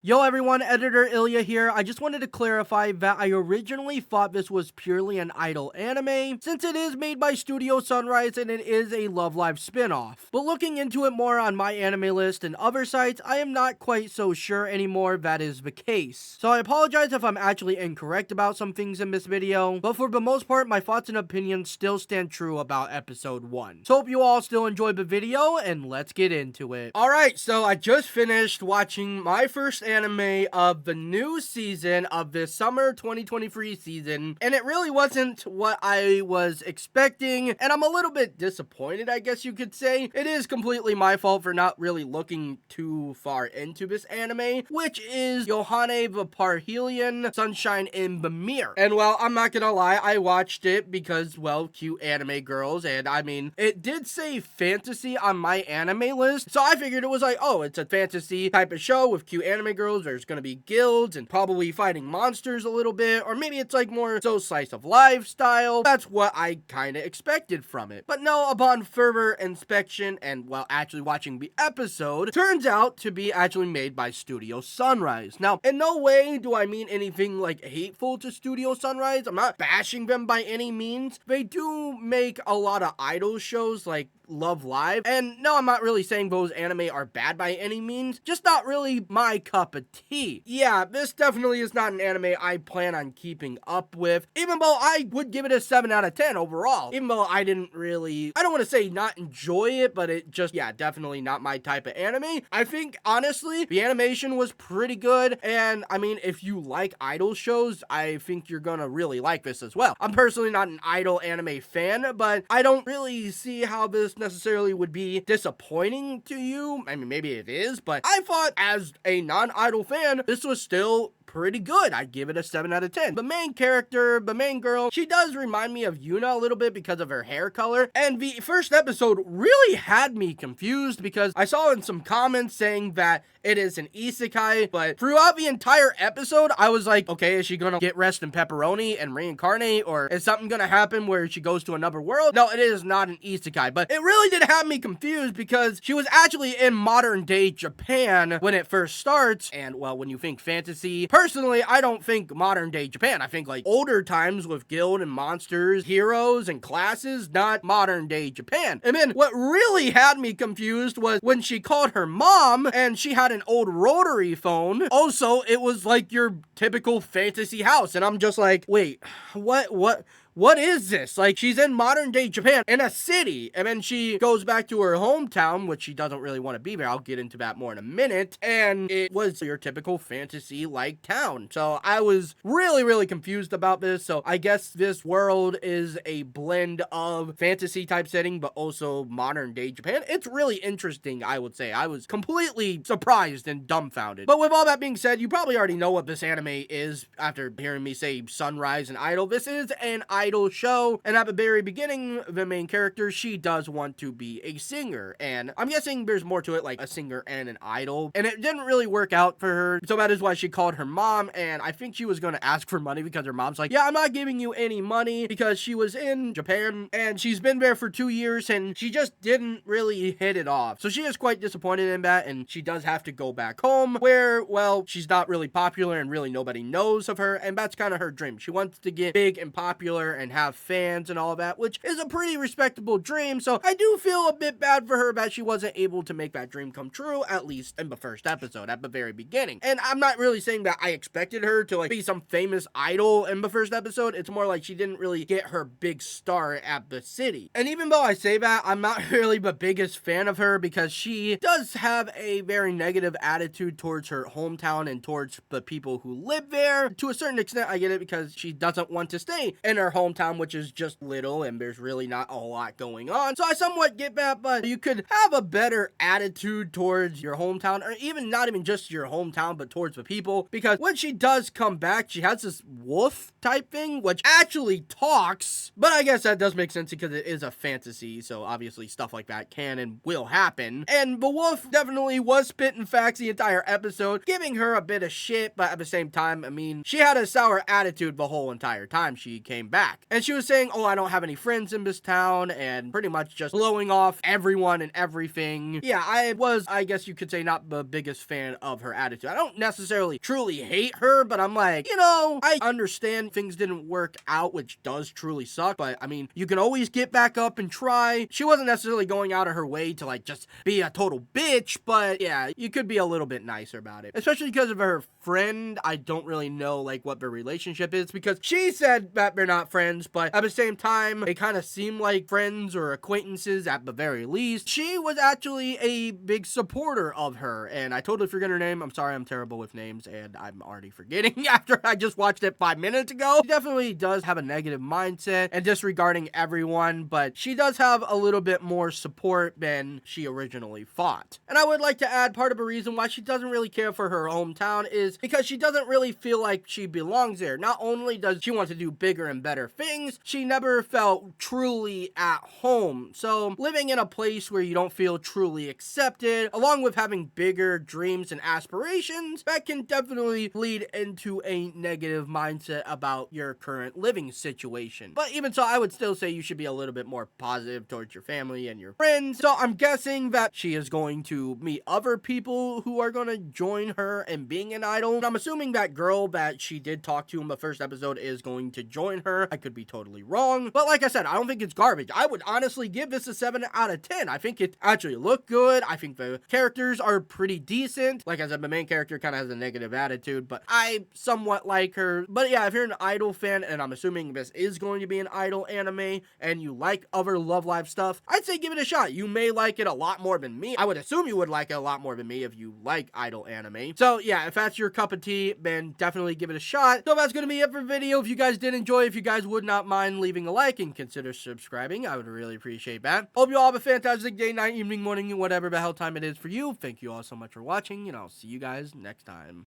Yo everyone, editor Ilya here. I just wanted to clarify that I originally thought this was purely an idol anime, since it is made by Studio Sunrise and it is a Love Live spin-off. But looking into it more on my anime list and other sites, I am not quite so sure anymore that is the case. So I apologize if I'm actually incorrect about some things in this video, but for the most part, my thoughts and opinions still stand true about episode 1. So hope you all still enjoyed the video, and let's get into it. Alright, so I just finished watching my first anime of the new season of this summer 2023 season, and it really wasn't what I was expecting, and I'm a little bit disappointed, I guess you could say. It is completely my fault for not really looking too far into this anime, which is Yohane the Parhelion, Sunshine in the Mirror. And well, I'm not gonna lie, I watched it because, well, cute anime girls, and I mean, it did say fantasy on my anime list, so I figured it was like, oh, it's a fantasy type of show with cute anime girls. There's gonna be guilds and probably fighting monsters a little bit, or maybe it's like more so slice of life style. That's what I kind of expected from it. But no, upon further inspection and while actually watching the episode, turns out to be actually made by Studio Sunrise. Now, in no way do I mean anything like hateful to Studio Sunrise. I'm not bashing them by any means. They do make a lot of idol shows like Love Live, and no, I'm not really saying those anime are bad by any means, just not really my cup of tea. Yeah, this definitely is not an anime I plan on keeping up with, even though I would give it a 7 out of 10 overall, even though I don't want to say not enjoy it, but it just, yeah, definitely not my type of anime. I think, honestly, the animation was pretty good, and I mean, if you like idol shows, I think you're gonna really like this as well. I'm personally not an idol anime fan, but I don't really see how this necessarily would be disappointing to you. I mean, maybe it is, but I thought as a non-idol fan, this was still pretty good. I'd give it a 7 out of 10. The main character, the main girl, she does remind me of Yuna a little bit because of her hair color, and the first episode really had me confused because I saw in some comments saying that it is an isekai, but throughout the entire episode, I was like, okay, is she gonna get rest in pepperoni and reincarnate, or is something gonna happen where she goes to another world? No, it is not an isekai, but it really did have me confused because she was actually in modern day Japan when it first starts, and well, when you think fantasy, personally, I don't think modern day Japan. I think like older times with guild and monsters, heroes and classes, not modern day Japan. And then what really had me confused was when she called her mom and she had an old rotary phone. Also, it was like your typical fantasy house. And I'm just like, wait, what is this? Like, she's in modern day Japan in a city, and then she goes back to her hometown, which she doesn't really want to be there. I'll get into that more in a minute. And it was your typical fantasy-like town. So I was really confused about this. So I guess this world is a blend of fantasy type setting, but also modern day Japan. It's really interesting, I would say. I was completely surprised and dumbfounded. But with all that being said, you probably already know what this anime is after hearing me say Sunrise and Idol. This is an idol show, and at the very beginning, the main character, she does want to be a singer, and I'm guessing there's more to it, like a singer and an idol, and it didn't really work out for her, so that is why she called her mom, and I think she was going to ask for money because her mom's like, yeah, I'm not giving you any money, because she was in Japan, and she's been there for 2 years, and she just didn't really hit it off, so she is quite disappointed in that, and she does have to go back home, where, well, she's not really popular, and really nobody knows of her, and that's kind of her dream. She wants to get big and popular and have fans and all that, which is a pretty respectable dream, so I do feel a bit bad for her that she wasn't able to make that dream come true, at least in the first episode, at the very beginning. And I'm not really saying that I expected her to like be some famous idol in the first episode. It's more like she didn't really get her big star at the city. And even though I say that, I'm not really the biggest fan of her because she does have a very negative attitude towards her hometown and towards the people who live there. To a certain extent, I get it because she doesn't want to stay in her hometown, which is just little and there's really not a lot going on. So I somewhat get that, but you could have a better attitude towards your hometown, or even not even just your hometown, but towards the people, because when she does come back, she has this wolf type thing, which actually talks, but I guess that does make sense because it is a fantasy, so obviously stuff like that can and will happen. And the wolf definitely was spitting facts the entire episode, giving her a bit of shit, but at the same time, I mean, she had a sour attitude the whole entire time she came back. back. And she was saying, oh, I don't have any friends in this town, and pretty much just blowing off everyone and everything. Yeah, I was, I guess you could say, not the biggest fan of her attitude. I don't necessarily truly hate her, but I'm like, you know, I understand things didn't work out, which does truly suck, but I mean, you can always get back up and try. She wasn't necessarily going out of her way to like just be a total bitch, but yeah, you could be a little bit nicer about it. Especially because of her friend. I don't really know like what their relationship is, because she said that they're not friends, but at the same time, they kind of seem like friends or acquaintances at the very least. She was actually a big supporter of her, and I totally forget her name. I'm sorry, I'm terrible with names, and I'm already forgetting after I just watched it 5 minutes ago. She definitely does have a negative mindset and disregarding everyone, but she does have a little bit more support than she originally thought. And I would like to add, part of the reason why she doesn't really care for her hometown is because she doesn't really feel like she belongs there. Not only does she want to do bigger and better things, she never felt truly at home. So living in a place where you don't feel truly accepted, along with having bigger dreams and aspirations, that can definitely lead into a negative mindset about your current living situation. But even so, I would still say you should be a little bit more positive towards your family and your friends. So I'm guessing that she is going to meet other people who are going to join her in being an idol. And I'm assuming that girl that she did talk to in the first episode is going to join her. I could be totally wrong, but like I said, I don't think it's garbage. I would honestly give this a 7 out of 10. I think it actually looked good. I think the characters are pretty decent. Like I said, the main character kind of has a negative attitude, but I somewhat like her. But yeah, if you're an idol fan, and I'm assuming this is going to be an idol anime, and you like other Love Live stuff, I'd say give it a shot. You may like it a lot more than me. I would assume you would like it a lot more than me if you like idol anime. So yeah, if that's your cup of tea, then definitely give it a shot. So that's going to be it for the video. If you guys did enjoy, if you guys would not mind leaving a like and consider subscribing, I would really appreciate that. Hope you all have a fantastic day, night, evening, morning, whatever the hell time it is for you. Thank you all so much for watching, and I'll see you guys next time.